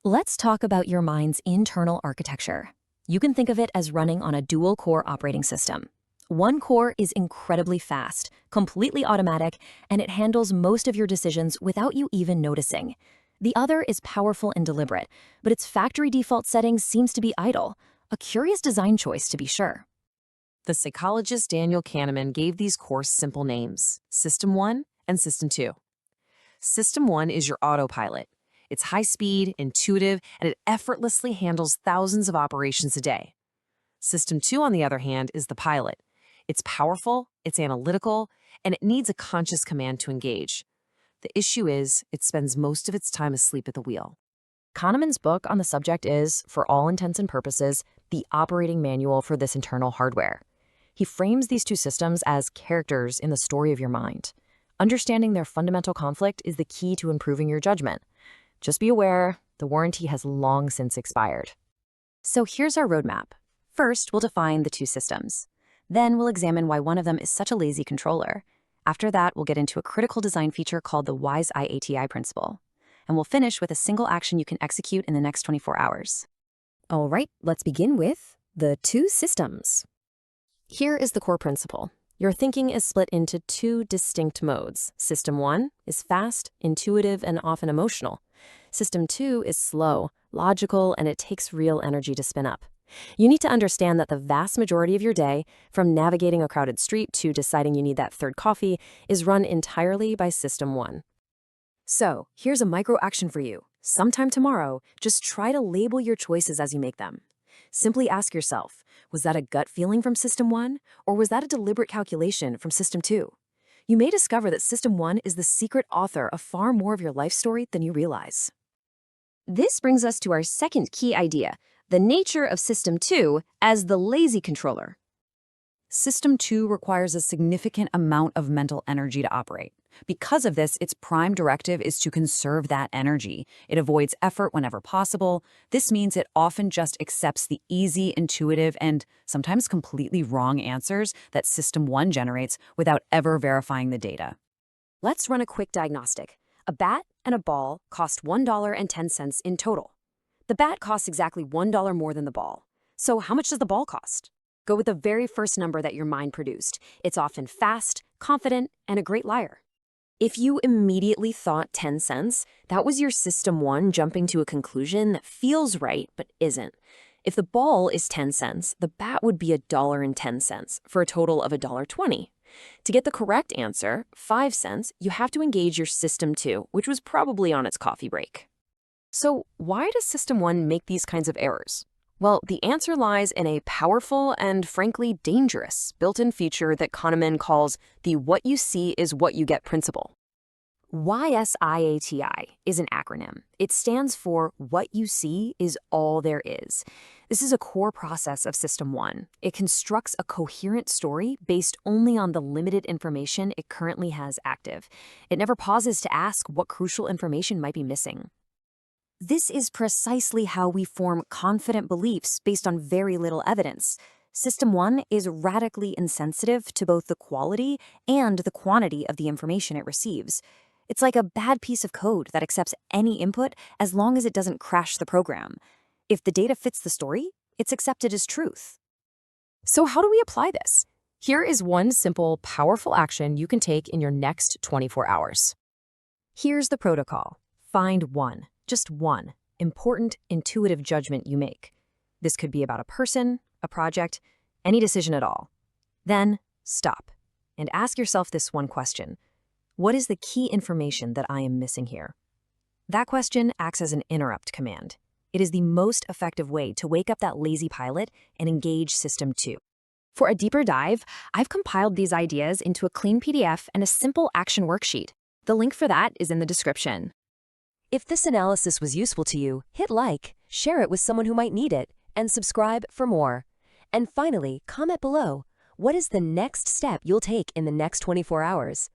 Let's talk about your mind's internal architecture. You can think of it as running on a dual-core operating system. One core is incredibly fast, completely automatic, and it handles most of your decisions without you even noticing. The other is powerful and deliberate, but its factory default settings seems to be idle. A curious design choice, to be sure. The psychologist Daniel Kahneman gave these cores simple names: System 1 and System 2. System 1 is your autopilot. It's high-speed, intuitive, and it effortlessly handles thousands of operations a day. System 2, on the other hand, is the pilot. It's powerful, it's analytical, and it needs a conscious command to engage. The issue is, it spends most of its time asleep at the wheel. Kahneman's book on the subject is, for all intents and purposes, the operating manual for this internal hardware. He frames these two systems as characters in the story of your mind. Understanding their fundamental conflict is the key to improving your judgment. Just be aware, the warranty has long since expired. So here's our roadmap. First, we'll define the two systems. Then we'll examine why one of them is such a lazy controller. After that, we'll get into a critical design feature called the WISE IATI principle. And we'll finish with a single action you can execute in the next 24 hours. All right, let's begin with the two systems. Here is the core principle. Your thinking is split into two distinct modes. System 1 is fast, intuitive, and often emotional. System 2 is slow, logical, and it takes real energy to spin up. You need to understand that the vast majority of your day, from navigating a crowded street to deciding you need that third coffee, is run entirely by System 1. So, here's a micro action for you. Sometime tomorrow, just try to label your choices as you make them. Simply ask yourself, was that a gut feeling from System 1, or was that a deliberate calculation from System 2? You may discover that System 1 is the secret author of far more of your life story than you realize. This brings us to our second key idea, the nature of System 2 as the lazy controller. System 2 requires a significant amount of mental energy to operate. Because of this, its prime directive is to conserve that energy. It avoids effort whenever possible. This means it often just accepts the easy, intuitive, and sometimes completely wrong answers that System 1 generates without ever verifying the data. Let's run a quick diagnostic. A bat and a ball cost $1.10 in total. The bat costs exactly $1 more than the ball. So how much does the ball cost? Go with the very first number that your mind produced. It's often fast, confident, and a great liar. If you immediately thought 10 cents, that was your System 1 jumping to a conclusion that feels right but isn't. If the ball is 10 cents, the bat would be $1.10 for a total of $1.20. To get the correct answer, 5 cents, you have to engage your System 2, which was probably on its coffee break. So why does System 1 make these kinds of errors? Well, the answer lies in a powerful and, frankly, dangerous built-in feature that Kahneman calls the what you see is what you get principle. YSIATI is an acronym. It stands for what you see is all there is. This is a core process of System 1. It constructs a coherent story based only on the limited information it currently has active. It never pauses to ask what crucial information might be missing. This is precisely how we form confident beliefs based on very little evidence. System 1 is radically insensitive to both the quality and the quantity of the information it receives. It's like a bad piece of code that accepts any input as long as it doesn't crash the program. If the data fits the story, it's accepted as truth. So how do we apply this? Here is one simple, powerful action you can take in your next 24 hours. Here's the protocol. Find one. Just one important, intuitive judgment you make. This could be about a person, a project, any decision at all. Then stop and ask yourself this one question. What is the key information that I am missing here? That question acts as an interrupt command. It is the most effective way to wake up that lazy pilot and engage System 2. For a deeper dive, I've compiled these ideas into a clean PDF and a simple action worksheet. The link for that is in the description. If this analysis was useful to you, hit like, share it with someone who might need it, and subscribe for more. And finally, comment below, what is the next step you'll take in the next 24 hours?